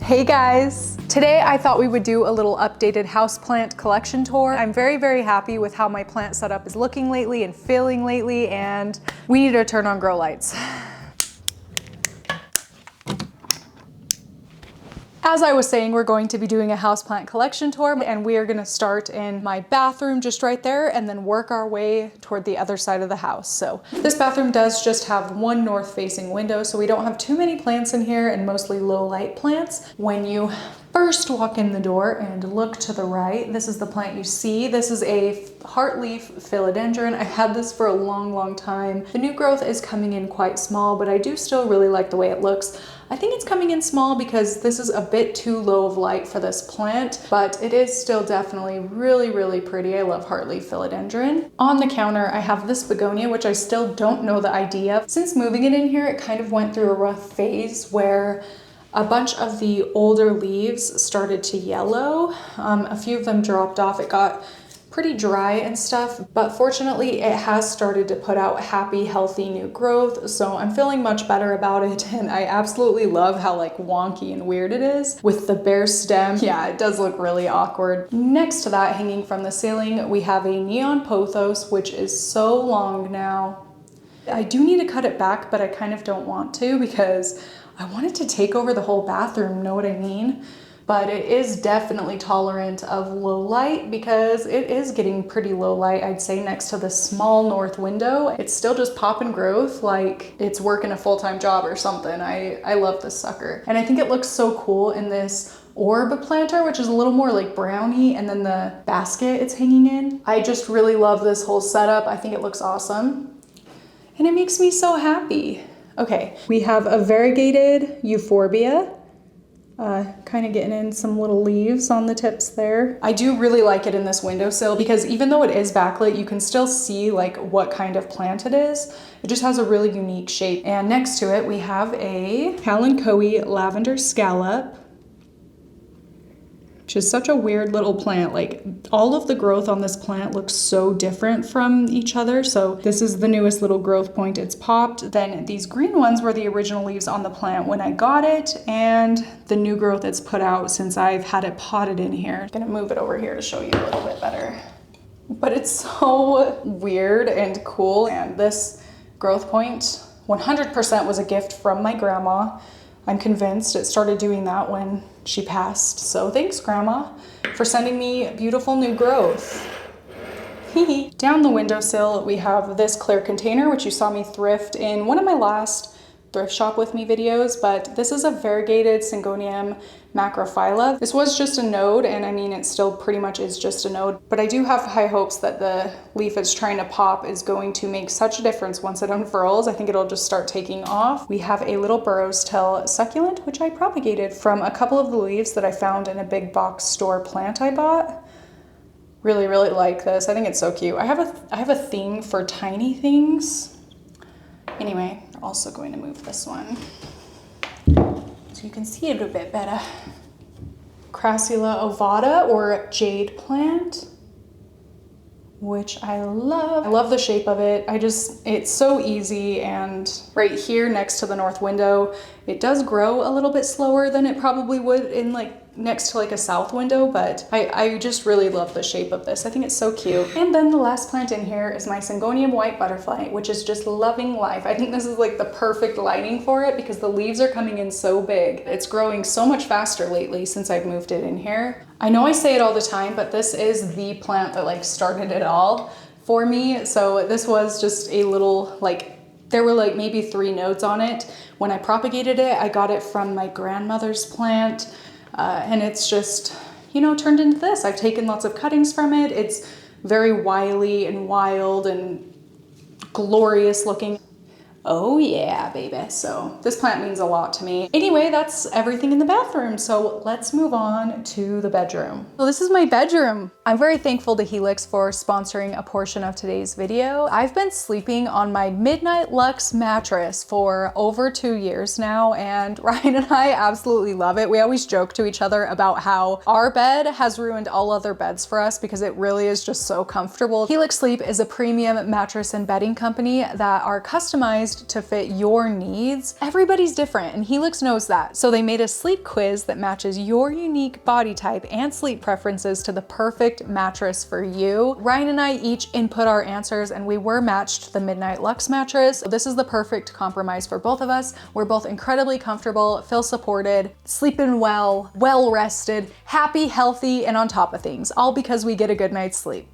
Hey guys! Today I thought we would do a little updated houseplant collection tour. I'm very, very happy with how my plant setup is looking lately and feeling lately, and we need to turn on grow lights. As I was saying, we're going to be doing a houseplant collection tour, and we are gonna start in my bathroom just right there and then work our way toward the other side of the house. So this bathroom does just have one north-facing window, so we don't have too many plants in here and mostly low-light plants. When you first walk in the door and look to the right, this is the plant you see. This is a heartleaf philodendron. I've had this for a long, long time. The new growth is coming in quite small, but I do still really like the way it looks. I think it's coming in small because this is a bit too low of light for this plant, but it is still definitely really, really pretty. I love heartleaf philodendron. On the counter, I have this begonia, which I still don't know the ID of. Since moving it in here, it kind of went through a rough phase where a bunch of the older leaves started to yellow. A few of them dropped off. It got pretty dry and stuff, but fortunately it has started to put out happy, healthy new growth, so I'm feeling much better about it, and I absolutely love how like wonky and weird it is with the bare stem. Yeah, it does look really awkward. Next to that, hanging from the ceiling, we have a neon pothos, which is so long now. I do need to cut it back, but I kind of don't want to because I want it to take over the whole bathroom, know what I mean? But it is definitely tolerant of low light because it is getting pretty low light, I'd say, next to the small north window. It's still just popping growth like it's working a full-time job or something. I love this sucker. And I think it looks so cool in this orb planter, which is a little more like brownie, and then the basket it's hanging in. I just really love this whole setup. I think it looks awesome. And it makes me so happy. Okay, we have a variegated euphorbia. Kind of getting in some little leaves on the tips there. I do really like it in this windowsill because even though it is backlit, you can still see like what kind of plant it is. It just has a really unique shape. And next to it, we have a kalanchoe lavender scallop, which is such a weird little plant. Like all of the growth on this plant looks so different from each other. So this is the newest little growth point. It's popped. Then these green ones were the original leaves on the plant when I got it, and the new growth it's put out since I've had it potted in here. I'm gonna move it over here to show you a little bit better. But it's so weird and cool. And this growth point 100% was a gift from my grandma. I'm convinced it started doing that when she passed. So thanks, Grandma, for sending me beautiful new growth. Down the windowsill, we have this clear container, which you saw me thrift in one of my last thrift shop with me videos, but this is a variegated syngonium macrophylla. This was just a node, and I mean, it still pretty much is just a node, but I do have high hopes that the leaf it's trying to pop is going to make such a difference once it unfurls. I think it'll just start taking off. We have a little burrow's tail succulent, which I propagated from a couple of the leaves that I found in a big box store plant I bought. Really, really like this. I think it's so cute. I have a thing for tiny things. Anyway, I'm also going to move this one so you can see it a bit better. Crassula ovata, or jade plant, which I love. I love the shape of it. It's so easy, and right here next to the north window, it does grow a little bit slower than it probably would in like next to like a south window, but I just really love the shape of this. I think it's so cute. And then the last plant in here is my syngonium white butterfly, which is just loving life. I think this is like the perfect lighting for it because the leaves are coming in so big. It's growing so much faster lately since I've moved it in here. I know I say it all the time, but this is the plant that like started it all for me. So this was just a little there were like maybe 3 nodes on it. When I propagated it, I got it from my grandmother's plant. And it's just, you know, turned into this. I've taken lots of cuttings from it. It's very wily and wild and glorious looking. Oh yeah, baby. So this plant means a lot to me. Anyway, that's everything in the bathroom. So let's move on to the bedroom. Well, this is my bedroom. I'm very thankful to HELIX for sponsoring a portion of today's video. I've been sleeping on my Midnight Luxe mattress for over 2 years now, and Ryan and I absolutely love it. We always joke to each other about how our bed has ruined all other beds for us because it really is just so comfortable. HELIX Sleep is a premium mattress and bedding company that are customized customized to fit your needs. Everybody's different and HELIX knows that. So they made a sleep quiz that matches your unique body type and sleep preferences to the perfect mattress for you. Ryan and I each input our answers and we were matched to the Midnight Luxe mattress. So this is the perfect compromise for both of us. We're both incredibly comfortable, feel supported, sleeping well, well rested, happy, healthy, and on top of things, all because we get a good night's sleep.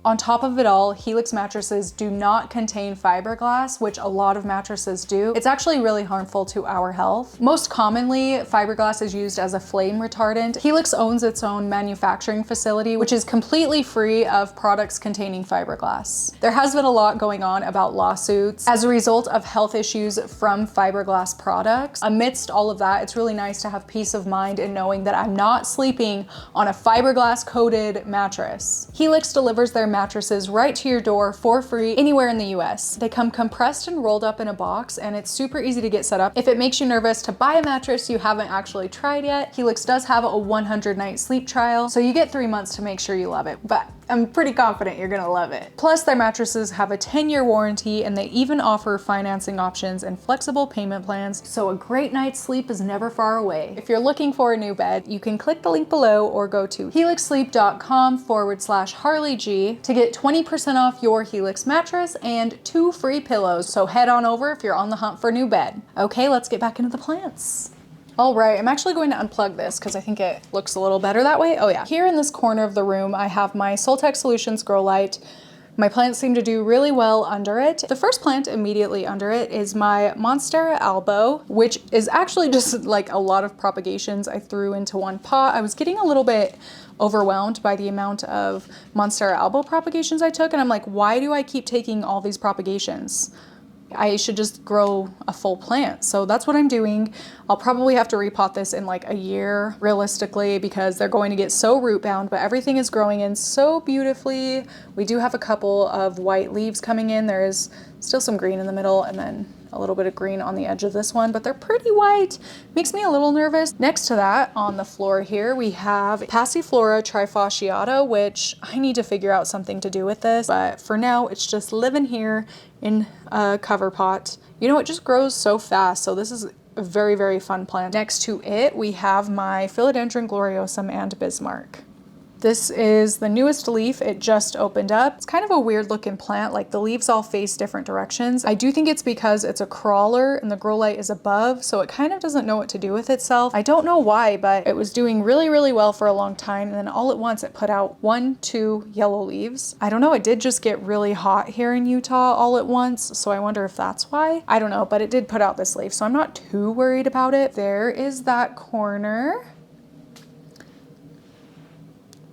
On top of it all, HELIX mattresses do not contain fiberglass, which a lot of mattresses do. It's actually really harmful to our health. Most commonly, fiberglass is used as a flame retardant. HELIX owns its own manufacturing facility, which is completely free of products containing fiberglass. There has been a lot going on about lawsuits as a result of health issues from fiberglass products. Amidst all of that, it's really nice to have peace of mind in knowing that I'm not sleeping on a fiberglass coated mattress. HELIX delivers their mattresses right to your door for free anywhere in the US. They come compressed and rolled up in a box and it's super easy to get set up. If it makes you nervous to buy a mattress you haven't actually tried yet, HELIX does have a 100-night sleep trial, so you get 3 months to make sure you love it. But I'm pretty confident you're gonna love it. Plus, their mattresses have a 10-year warranty and they even offer financing options and flexible payment plans, so a great night's sleep is never far away. If you're looking for a new bed, you can click the link below or go to helixsleep.com/HarleyG to get 20% off your HELIX mattress and 2 free pillows. So head on over if you're on the hunt for a new bed. Okay, let's get back into the plants. All right, I'm actually going to unplug this because I think it looks a little better that way. Oh yeah. Here in this corner of the room, I have my Soltech Solutions grow light. My plants seem to do really well under it. The first plant immediately under it is my monstera albo, which is actually just like a lot of propagations I threw into one pot. I was getting a little bit overwhelmed by the amount of monstera albo propagations I took, and I'm like, why do I keep taking all these propagations? I should just grow a full plant. So that's what I'm doing. I'll probably have to repot this in like a year realistically because they're going to get so root bound, but everything is growing in so beautifully. We do have a couple of white leaves coming in. There is still some green in the middle and then a little bit of green on the edge of this one, but they're pretty white. Makes me a little nervous. Next to that on the floor here, we have passiflora trifasciata, which I need to figure out something to do with this, but for now it's just living here in a cover pot. You know, it just grows so fast. So this is a very, very fun plant. Next to it, we have my philodendron gloriosum and Bismarck. This is the newest leaf. It just opened up. It's kind of a weird looking plant, like the leaves all face different directions. I do think it's because it's a crawler and the grow light is above, so it kind of doesn't know what to do with itself. I don't know why, but it was doing really, really well for a long time, and then all at once it put out 2 yellow leaves. I don't know, it did just get really hot here in Utah all at once, so I wonder if that's why. I don't know, but it did put out this leaf, so I'm not too worried about it. There is that corner.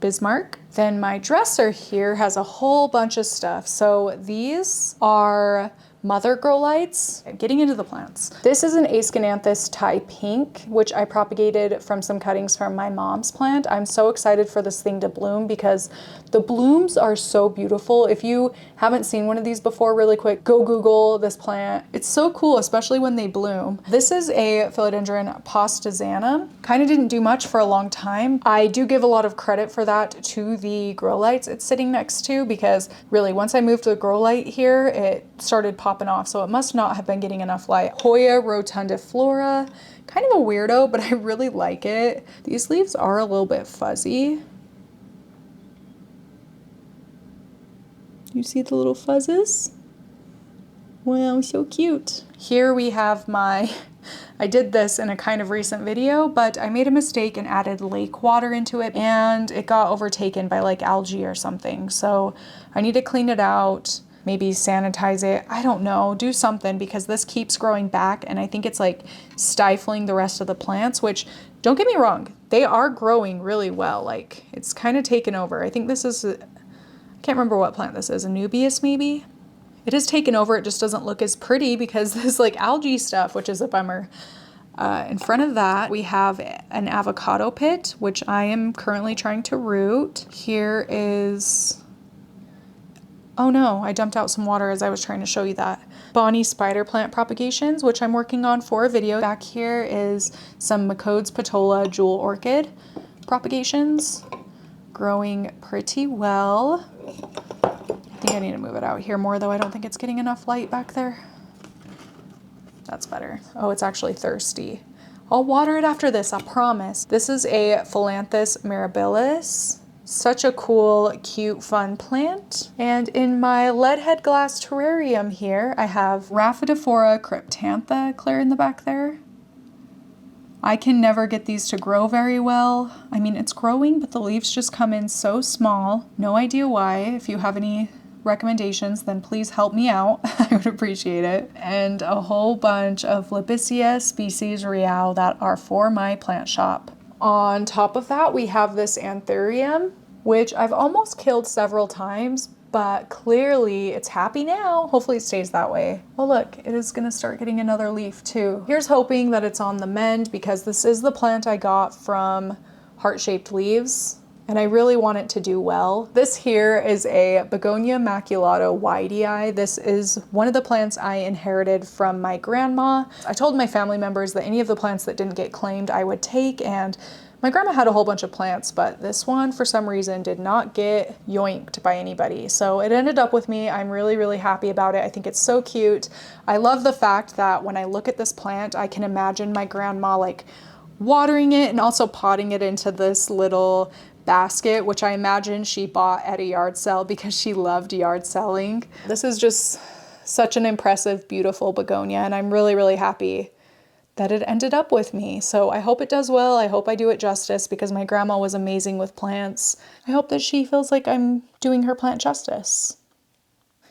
Bismarck. Then my dresser here has a whole bunch of stuff. So these are mother grow lights. Getting into the plants. This is an aeschynanthus Thai pink, which I propagated from some cuttings from my mom's plant. I'm so excited for this thing to bloom because the blooms are so beautiful. If you haven't seen one of these before, really quick, go Google this plant. It's so cool, especially when they bloom. This is a philodendron pastazanum. Kind of didn't do much for a long time. I do give a lot of credit for that to the grow lights it's sitting next to because really once I moved the grow light here, it started popping off, so it must not have been getting enough light. Hoya rotundiflora, kind of a weirdo, but I really like it. These leaves are a little bit fuzzy. You see the little fuzzes? Wow, so cute. Here we have my, I did this in a kind of recent video, but I made a mistake and added lake water into it and it got overtaken by like algae or something. So I need to clean it out, maybe sanitize it. I don't know, do something because this keeps growing back and I think it's like stifling the rest of the plants, which don't get me wrong, they are growing really well. Like it's kind of taken over. I think this is, I can't remember what plant this is, Anubias maybe? It is taken over, it just doesn't look as pretty because there's like algae stuff, which is a bummer. In front of that, we have an avocado pit, which I am currently trying to root. Here is, oh no, I dumped out some water as I was trying to show you that. Bonnie spider plant propagations, which I'm working on for a video. Back here is some macodes petola jewel orchid propagations, growing pretty well. I think I need to move it out here more though. I don't think it's getting enough light back there. That's better. Oh, it's actually thirsty. I'll water it after this, I promise. This is a Phyllanthus mirabilis. Such a cool, cute, fun plant. And in my lead head glass terrarium here, I have Rhaphidophora cryptantha clear in the back there. I can never get these to grow very well. I mean, it's growing, but the leaves just come in so small. No idea why. If you have any recommendations, then please help me out. I would appreciate it. And a whole bunch of Ludisia species real that are for my plant shop. On top of that, we have this anthurium, which I've almost killed several times, but clearly it's happy now. Hopefully it stays that way. Oh look, it is gonna start getting another leaf too. Here's hoping that it's on the mend, because this is the plant I got from Heart-Shaped Leaves, and I really want it to do well. This here is a begonia maculata wightii. This is one of the plants I inherited from my grandma. I told my family members that any of the plants that didn't get claimed I would take, and my grandma had a whole bunch of plants, but this one for some reason did not get yoinked by anybody. So it ended up with me. I'm really, really happy about it. I think it's so cute. I love the fact that when I look at this plant, I can imagine my grandma like watering it and also potting it into this little basket, which I imagine she bought at a yard sale because she loved yard selling. This is just such an impressive, beautiful begonia, and I'm really, really happy that it ended up with me. So I hope it does well. I hope I do it justice, because my grandma was amazing with plants. I hope that she feels like I'm doing her plant justice.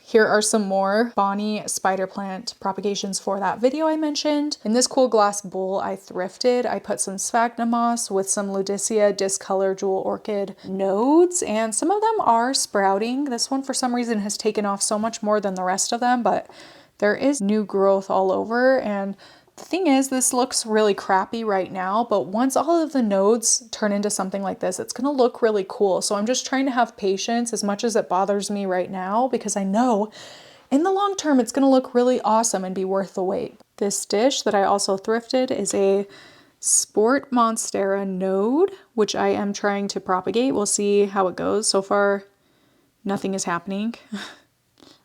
Here are some more Bonnie spider plant propagations for that video I mentioned. In this cool glass bowl I thrifted, I put some sphagnum moss with some ludisia discolor jewel orchid nodes, and some of them are sprouting. This one for some reason has taken off so much more than the rest of them, but there is new growth all over. And the thing is, this looks really crappy right now, but once all of the nodes turn into something like this, it's gonna look really cool. So I'm just trying to have patience as much as it bothers me right now, because I know in the long term, it's gonna look really awesome and be worth the wait. This dish that I also thrifted is a sport monstera node, which I am trying to propagate. We'll see how it goes. So far, nothing is happening.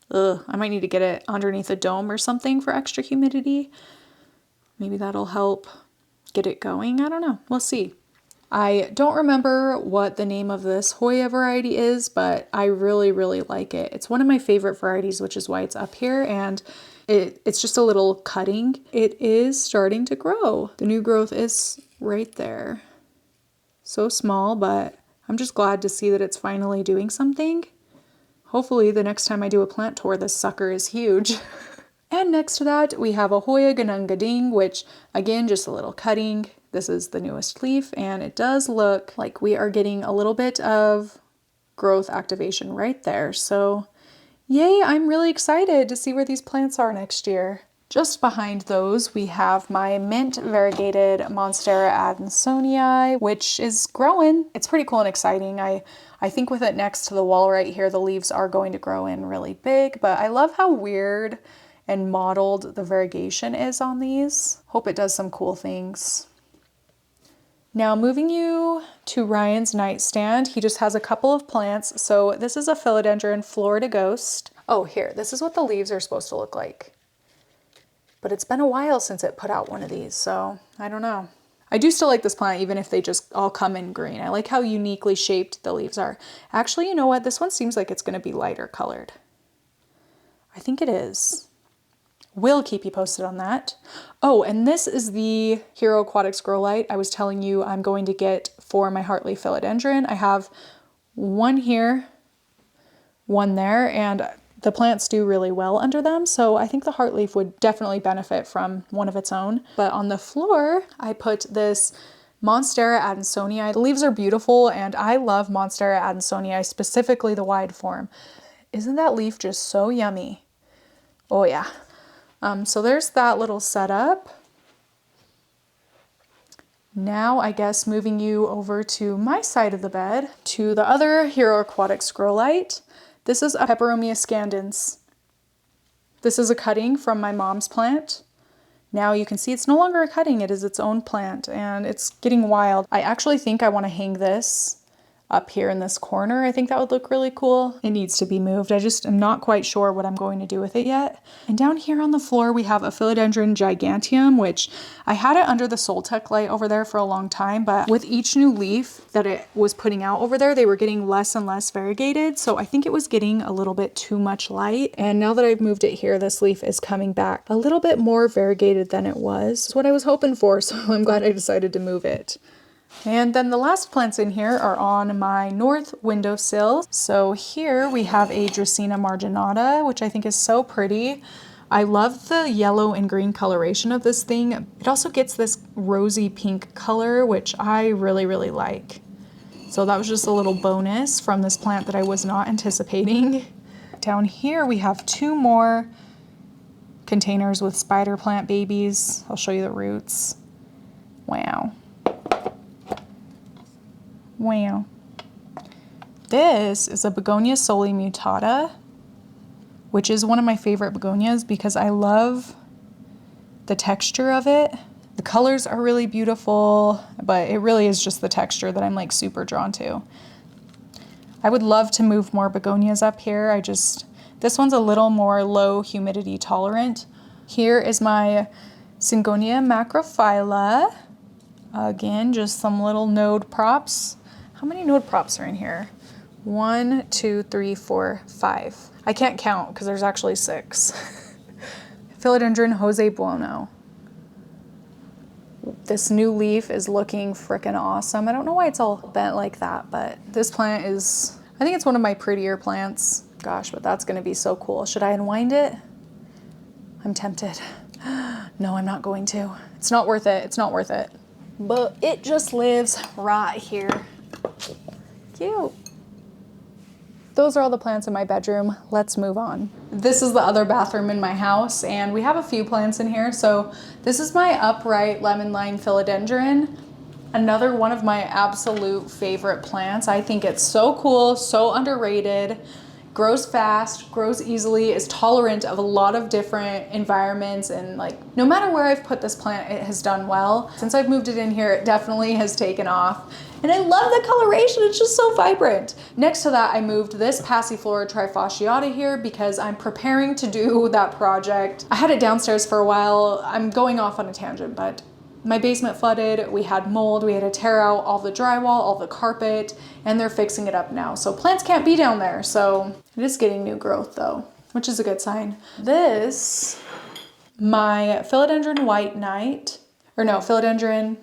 Ugh, I might need to get it underneath a dome or something for extra humidity. Maybe that'll help get it going. I don't know. We'll see. I don't remember what the name of this Hoya variety is, but I really, really like it. It's one of my favorite varieties, which is why it's up here, and it's just a little cutting. It is starting to grow. The new growth is right there. So small, but I'm just glad to see that it's finally doing something. Hopefully the next time I do a plant tour, this sucker is huge. And next to that, we have a Hoya ganungading, which again, just a little cutting. This is the newest leaf, and it does look like we are getting a little bit of growth activation right there. So yay, I'm really excited to see where these plants are next year. Just behind those, we have my mint variegated monstera adansonii, which is growing. It's pretty cool and exciting. I think with it next to the wall right here, the leaves are going to grow in really big, but I love how weird and mottled the variegation is on these. Hope it does some cool things. Now moving you to Ryan's nightstand, he just has a couple of plants. So this is a philodendron Florida Ghost. Oh, here, this is what the leaves are supposed to look like. But it's been a while since it put out one of these, so I don't know. I do still like this plant even if they just all come in green. I like how uniquely shaped the leaves are. Actually, you know what? This one seems like it's gonna be lighter colored. I think it is. Will keep you posted on that. Oh, and this is the Hero Aquatics Grow Light I was telling you I'm going to get for my heartleaf philodendron. I have one here, one there, and the plants do really well under them, so I think the heartleaf would definitely benefit from one of its own. But on the floor, I put this monstera adansonii. The leaves are beautiful, and I love monstera adansonii, specifically the wide form. Isn't that leaf just so yummy? Oh yeah. So there's that little setup. Now I guess moving you over to my side of the bed, to the other Hero Aquatics Grow Light. This is a Peperomia scandens. This is a cutting from my mom's plant. Now you can see it's no longer a cutting, it is its own plant, and it's getting wild. I actually think I want to hang this up here in this corner. I think that would look really cool. It needs to be moved. I just am not quite sure what I'm going to do with it yet. And down here on the floor, we have a philodendron giganteum, which I had it under the Soltec light over there for a long time, but with each new leaf that it was putting out over there, they were getting less and less variegated. So I think it was getting a little bit too much light. And now that I've moved it here, this leaf is coming back a little bit more variegated than it was. It's what I was hoping for, so I'm glad I decided to move it. And then the last plants in here are on my north windowsill. So here we have a dracaena marginata, which I think is so pretty. I love the yellow and green coloration of this thing. It also gets this rosy pink color, which I really, really like. So that was just a little bonus from this plant that I was not anticipating. Down here we have two more containers with spider plant babies. I'll show you the roots. Wow. Wow. This is a begonia soli mutata, which is one of my favorite begonias because I love the texture of it. The colors are really beautiful, but it really is just the texture that I'm like super drawn to. I would love to move more begonias up here. This one's a little more low humidity tolerant. Here is my syngonium macrophylla. Again, just some little node props. How many node props are in here? 1, 2, 3, 4, 5. I can't count because there's actually 6. Philodendron Jose Buono. This new leaf is looking freaking awesome. I don't know why it's all bent like that, but this plant is, I think it's one of my prettier plants. Gosh, but that's gonna be so cool. Should I unwind it? I'm tempted. No, I'm not going to. It's not worth it. It's not worth it. But it just lives right here. Cute. Those are all the plants in my bedroom. Let's move on. This is the other bathroom in my house, and we have a few plants in here. So this is my upright lemon lime philodendron. Another one of my absolute favorite plants. I think it's so cool, so underrated. Grows fast, grows easily, is tolerant of a lot of different environments, and like no matter where I've put this plant, it has done well. Since I've moved it in here, it definitely has taken off. And I love the coloration, it's just so vibrant. Next to that, I moved this passiflora trifasciata here because I'm preparing to do that project. I had it downstairs for a while. I'm going off on a tangent, but my basement flooded, we had mold, we had to tear out all the drywall, all the carpet, and they're fixing it up now. So plants can't be down there. So it is getting new growth though, which is a good sign. This, my philodendron white knight, or no, philodendron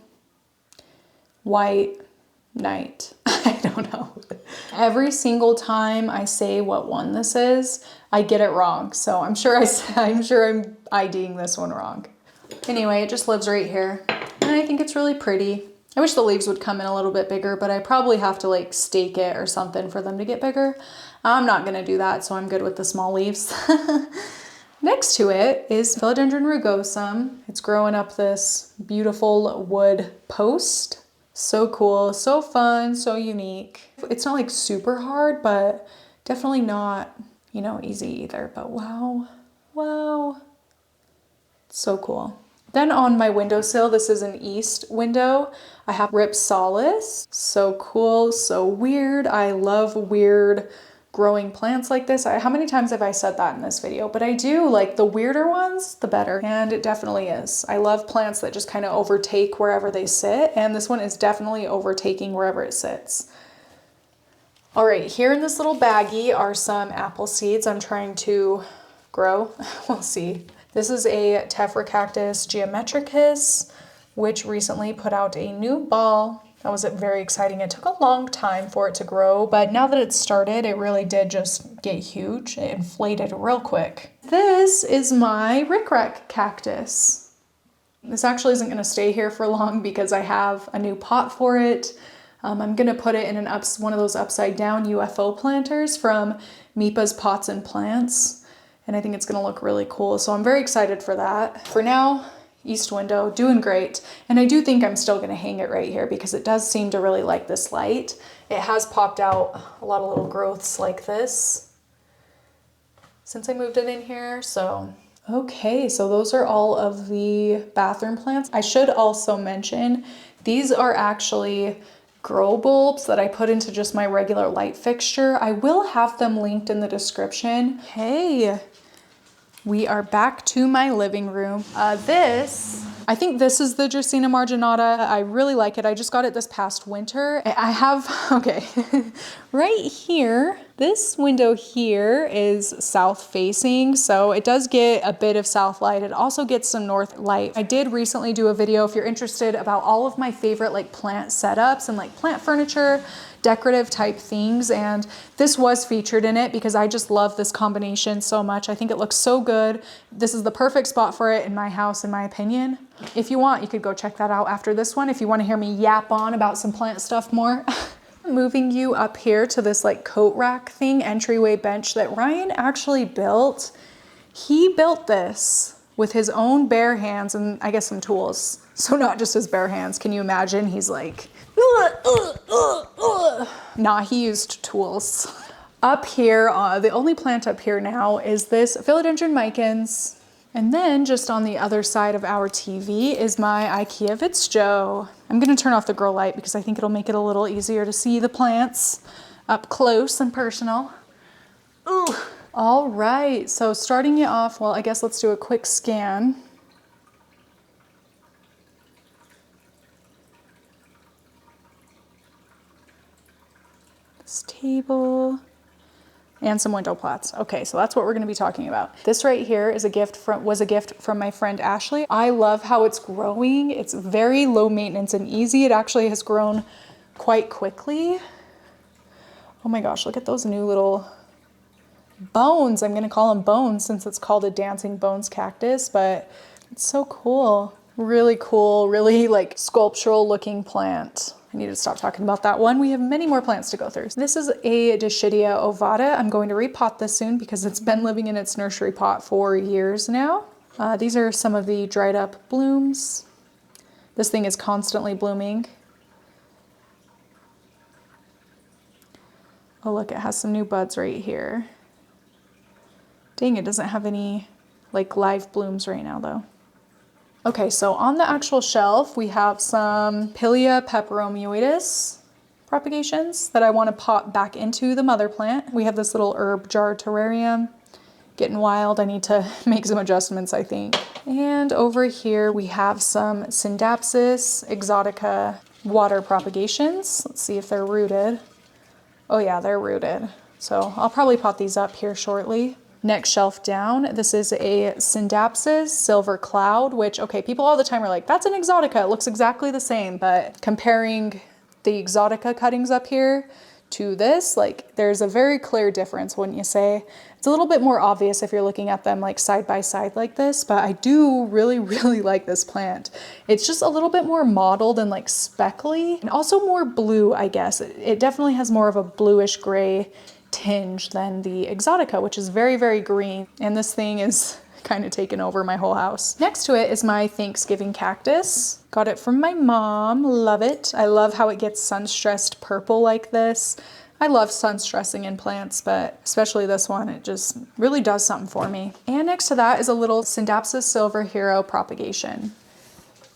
white knight. I don't know. Every single time I say what one this is, I get it wrong. So I'm sure I'm IDing this one wrong. Anyway, it just lives right here, and I think it's really pretty. I wish the leaves would come in a little bit bigger, but I probably have to like stake it or something for them to get bigger. I'm not gonna do that, so I'm good with the small leaves. Next to it is philodendron rugosum. It's growing up this beautiful wood post. So cool, so fun, so unique. It's not like super hard, but definitely not, you know, easy either. But wow, wow. So cool. Then on my windowsill, this is an east window. I have Ripsalis. So cool, so weird. I love weird growing plants like this. How many times have I said that in this video? But I do, like the weirder ones, the better. And it definitely is. I love plants that just kind of overtake wherever they sit. And this one is definitely overtaking wherever it sits. All right, here in this little baggie are some apple seeds I'm trying to grow. We'll see. This is a Tephra geometricus, which recently put out a new ball. That was very exciting. It took a long time for it to grow, but now that it's started, it really did just get huge. It inflated real quick. This is my rickrack cactus. This actually isn't gonna stay here for long because I have a new pot for it. I'm gonna put it in one of those upside down UFO planters from Mipa's Pots and Plants. And I think it's gonna look really cool. So I'm very excited for that. For now, east window, doing great. And I do think I'm still gonna hang it right here because it does seem to really like this light. It has popped out a lot of little growths like this since I moved it in here, so. Okay, so those are all of the bathroom plants. I should also mention, these are actually grow bulbs that I put into just my regular light fixture. I will have them linked in the description. Hey, we are back to my living room. I think this is the Dracaena marginata. I really like it. I just got it this past winter. I have, okay, right here, this window here is south facing, so it does get a bit of south light. It also gets some north light. I did recently do a video, if you're interested, about all of my favorite like plant setups and like plant furniture, decorative type things, and this was featured in it because I just love this combination so much. I think it looks so good. This is the perfect spot for it in my house, in my opinion. If you want, you could go check that out after this one if you want to hear me yap on about some plant stuff more. Moving you up here to this like coat rack thing, entryway bench that Ryan actually built. He built this with his own bare hands and I guess some tools. So not just his bare hands. Can you imagine? He's like, nah, he used tools. Up here, the only plant up here now is this philodendron micans. And then just on the other side of our TV is my IKEA Vitsjo. I'm gonna turn off the grow light because I think it'll make it a little easier to see the plants up close and personal. Ooh. All right, so starting you off, well, I guess let's do a quick scan. This table. And some window plats. Okay, so that's what we're gonna be talking about. This right here is was a gift from my friend Ashley. I love how it's growing. It's very low maintenance and easy. It actually has grown quite quickly. Oh my gosh, look at those new little bones. I'm gonna call them bones since it's called a dancing bones cactus, but it's so cool. Really cool, really like sculptural looking plant. I need to stop talking about that one. We have many more plants to go through. This is a Dischidia ovata. I'm going to repot this soon because it's been living in its nursery pot for years now. These are some of the dried up blooms. This thing is constantly blooming. Oh look, it has some new buds right here. Dang, it doesn't have any like live blooms right now though. Okay, so on the actual shelf, we have some Pilia peperomoides propagations that I want to pop back into the mother plant. We have this little herb jar terrarium, getting wild. I need to make some adjustments, I think. And over here, we have some Syndapsis exotica water propagations. Let's see if they're rooted. Oh yeah, they're rooted. So I'll probably pot these up here shortly. Next shelf down, this is a Syndapsis silver cloud, which, okay, people all the time are like, that's an exotica, it looks exactly the same, but comparing the exotica cuttings up here to this, like there's a very clear difference, wouldn't you say? It's a little bit more obvious if you're looking at them like side by side like this, but I do really, really like this plant. It's just a little bit more mottled and like speckly and also more blue, I guess. It definitely has more of a bluish gray tinge than the exotica, which is very, very green. And this thing is kind of taken over my whole house. Next to it is my Thanksgiving cactus. Got it from my mom, love it. I love how it gets sun-stressed purple like this. I love sun-stressing in plants, but especially this one, it just really does something for me. And next to that is a little Syndapsis silver hero propagation.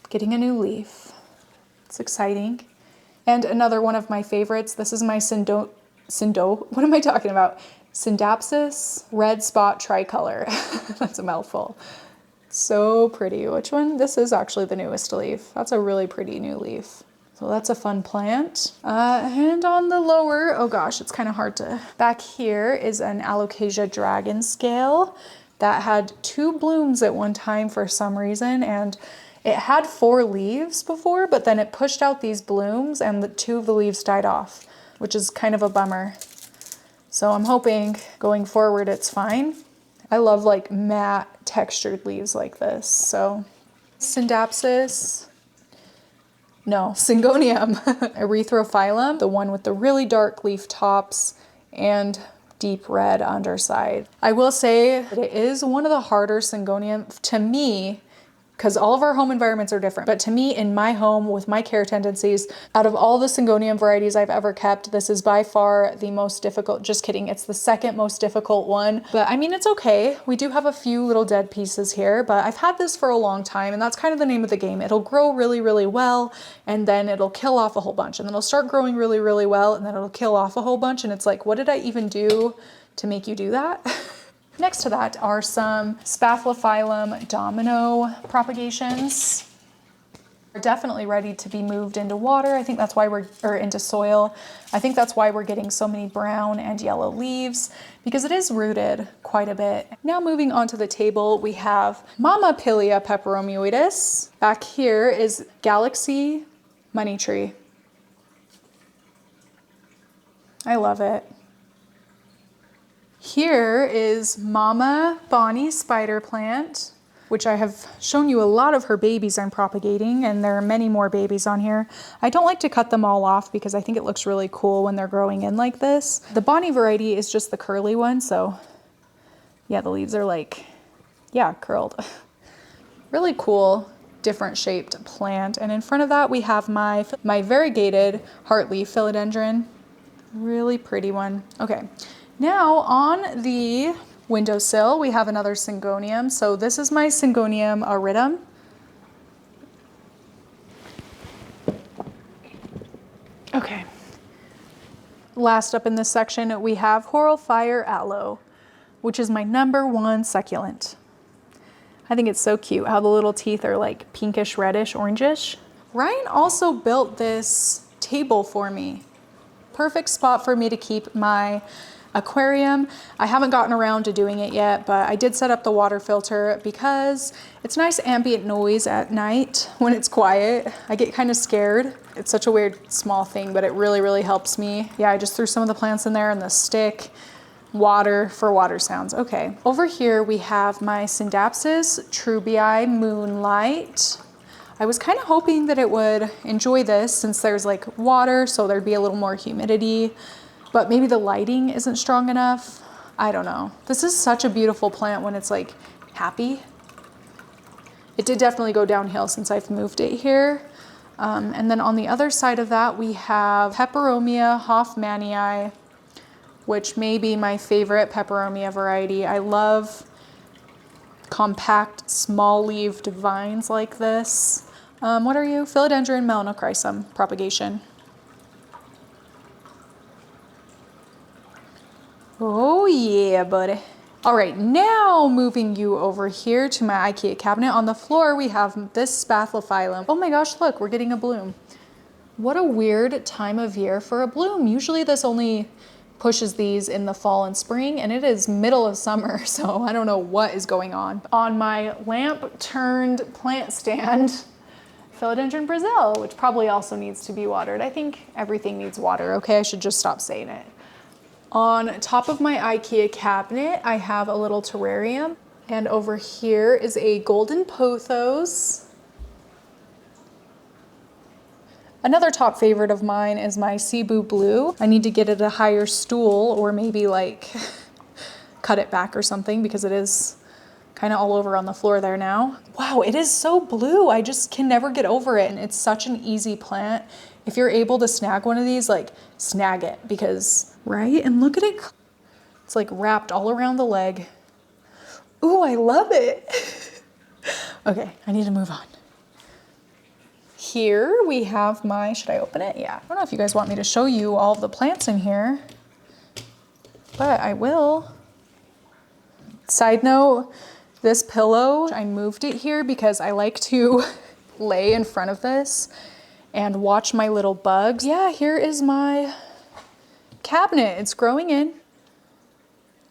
Getting a new leaf. It's exciting. And another one of my favorites, this is my what am I talking about? Syndapsis red spot tricolor. That's a mouthful. So pretty. Which one? This is actually the newest leaf. That's a really pretty new leaf. So that's a fun plant. And on the lower, oh gosh, it's kind of hard to. Back here is an Alocasia dragon scale that had 2 blooms at one time for some reason, and it had 4 leaves before, but then it pushed out these blooms and the 2 of the leaves died off, which is kind of a bummer. So I'm hoping going forward it's fine. I love like matte textured leaves like this. So Syngonium, erythrophyllum, the one with the really dark leaf tops and deep red underside. I will say that it is one of the harder Syngonium to me because all of our home environments are different. But to me, in my home, with my care tendencies, out of all the syngonium varieties I've ever kept, this is by far the most difficult. Just kidding, it's the second most difficult one. But I mean, it's okay. We do have a few little dead pieces here, but I've had this for a long time, and that's kind of the name of the game. It'll grow really, really well, and then it'll kill off a whole bunch, and then it'll start growing really, really well, and then it'll kill off a whole bunch, and it's like, what did I even do to make you do that? Next to that are some Spathiphyllum domino propagations. They're definitely ready to be moved into water. I think that's why or into soil. I think that's why we're getting so many brown and yellow leaves, because it is rooted quite a bit. Now moving onto the table, we have Mammapilia peperomoides. Back here is Galaxy money tree. I love it. Here is Mama Bonnie spider plant, which I have shown you a lot of her babies I'm propagating, and there are many more babies on here. I don't like to cut them all off because I think it looks really cool when they're growing in like this. The Bonnie variety is just the curly one, so yeah, the leaves are like, yeah, curled. Really cool, different shaped plant. And in front of that, we have my variegated heartleaf philodendron. Really pretty one. Okay. Now on the windowsill, we have another syngonium. So this is my syngonium aridum. Okay. Last up in this section, we have Horalfire aloe, which is my #1 succulent. I think it's so cute how the little teeth are like pinkish, reddish, orangish. Ryan also built this table for me. Perfect spot for me to keep my aquarium. I haven't gotten around to doing it yet, but I did set up the water filter because it's nice ambient noise at night when it's quiet. I get kind of scared. It's such a weird small thing, but it really, really helps me. Yeah, I just threw some of the plants in there and the stick. Water for water sounds. Okay. Over here we have my Syndapsis trubii moonlight. I was kind of hoping that it would enjoy this since there's like water, so there'd be a little more humidity. But maybe the lighting isn't strong enough. I don't know. This is such a beautiful plant when it's like happy. It did definitely go downhill since I've moved it here. And then on the other side of that, we have Peperomia hoffmanii, which may be my favorite peperomia variety. I love compact, small-leaved vines like this. What are you? Philodendron melanochrysum propagation. Oh yeah, buddy. All right, now moving you over here to my IKEA cabinet. On the floor, we have this Spathiphyllum. Oh my gosh, look, we're getting a bloom. What a weird time of year for a bloom. Usually this only pushes these in the fall and spring, and it is middle of summer, so I don't know what is going on. On my lamp turned plant stand, Philodendron Brazil, which probably also needs to be watered. I think everything needs water, okay? I should just stop saying it. On top of my IKEA cabinet, I have a little terrarium, and over here is a golden pothos. Another top favorite of mine is my Cebu blue. I need to get it a higher stool or maybe like cut it back or something because it is kind of all over on the floor there now. Wow, it is so blue. I just can never get over it. And it's such an easy plant. If you're able to snag one of these, like snag it because, right? And look at it. It's like wrapped all around the leg. Ooh, I love it. Okay, I need to move on. Here we have my, should I open it? Yeah. I don't know if you guys want me to show you all of the plants in here, but I will. Side note, this pillow, I moved it here because I like to lay in front of this and watch my little bugs. Yeah, here is my cabinet. It's growing in,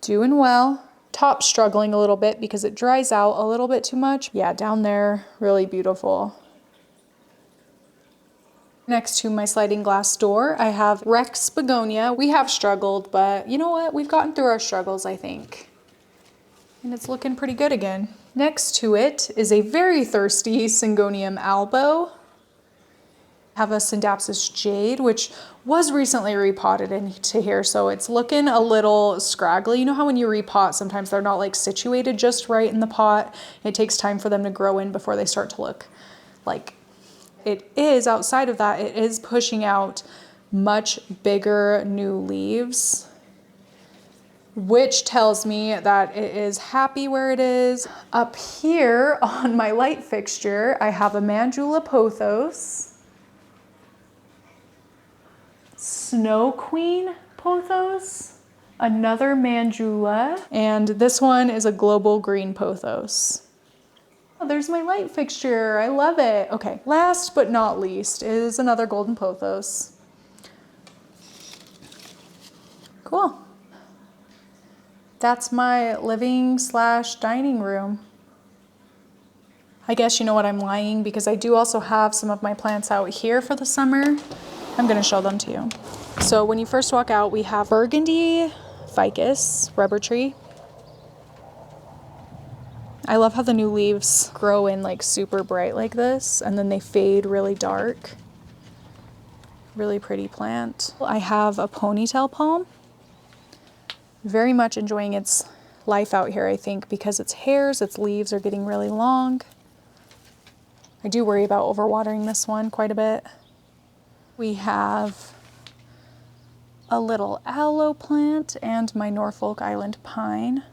doing well. Top struggling a little bit because it dries out a little bit too much. Yeah, down there, really beautiful. Next to my sliding glass door, I have Rex begonia. We have struggled, but you know what? We've gotten through our struggles, I think. And it's looking pretty good again. Next to it is a very thirsty Syngonium albo. Have a Syndapsis jade, which was recently repotted into here, so it's looking a little scraggly. You know how when you repot, sometimes they're not like situated just right in the pot. It takes time for them to grow in before they start to look like it is. Outside of that, it is pushing out much bigger new leaves, which tells me that it is happy where it is. Up here on my light fixture, I have a Mandula pothos, Snow Queen pothos, another Mandula, and this one is a global green pothos. Oh, there's my light fixture. I love it. Okay, last but not least is another golden pothos. Cool. That's my living / dining room. I guess you know what, I'm lying because I do also have some of my plants out here for the summer. I'm gonna show them to you. So when you first walk out, we have burgundy ficus, rubber tree. I love how the new leaves grow in like super bright like this, and then they fade really dark. Really pretty plant. I have a ponytail palm. Very much enjoying its life out here, I think, because its hairs, its leaves are getting really long. I do worry about overwatering this one quite a bit. We have a little aloe plant and my Norfolk Island pine.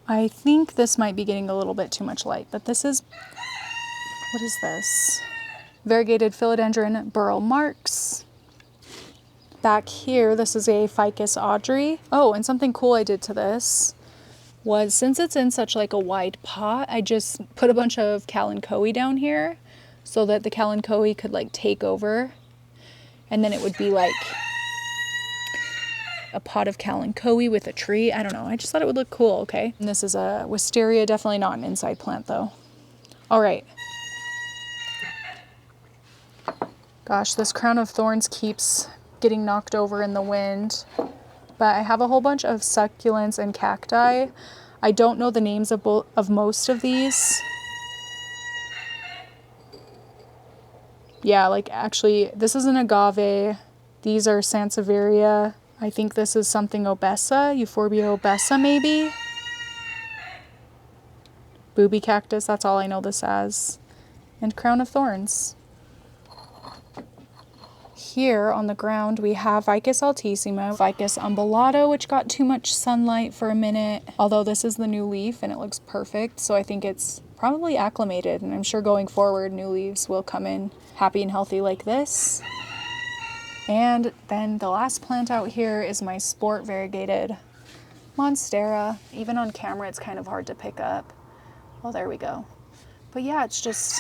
I think this might be getting a little bit too much light, but this is, what is this? Variegated philodendron burl marks. Back here, this is a ficus Audrey. Oh, and something cool I did to this was, since it's in such like a wide pot, I just put a bunch of kalanchoe down here so that the kalanchoe could like take over, and then it would be like a pot of kalanchoe with a tree. I don't know, I just thought it would look cool. Okay, and this is a wisteria, definitely not an inside plant though. All right, gosh, this crown of thorns keeps getting knocked over in the wind, but I have a whole bunch of succulents and cacti. I don't know the names of most of these. Yeah, like actually, this is an agave. These are sansevieria. I think this is something obesa, Euphorbia obesa maybe. Booby cactus, that's all I know this as. And crown of thorns. Here on the ground we have Ficus altissima, Ficus umbellata, which got too much sunlight for a minute, although this is the new leaf and it looks perfect, so I think it's probably acclimated, and I'm sure going forward new leaves will come in happy and healthy like this. And then the last plant out here is my sport variegated monstera. Even on camera it's kind of hard to pick up. Well, there we go. But yeah, it's just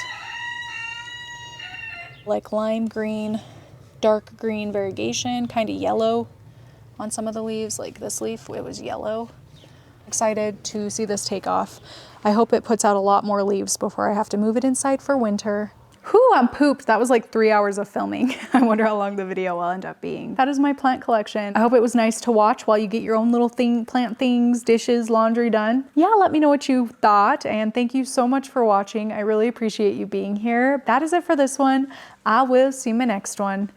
like lime green, dark green variegation, kind of yellow on some of the leaves. Like this leaf, it was yellow. Excited to see this take off. I hope it puts out a lot more leaves before I have to move it inside for winter. Whew, I'm pooped. That was like 3 hours of filming. I wonder how long the video will end up being. That is my plant collection. I hope it was nice to watch while you get your own little plant things, dishes, laundry done. Yeah, let me know what you thought, and thank you so much for watching. I really appreciate you being here. That is it for this one. I will see you in my next one.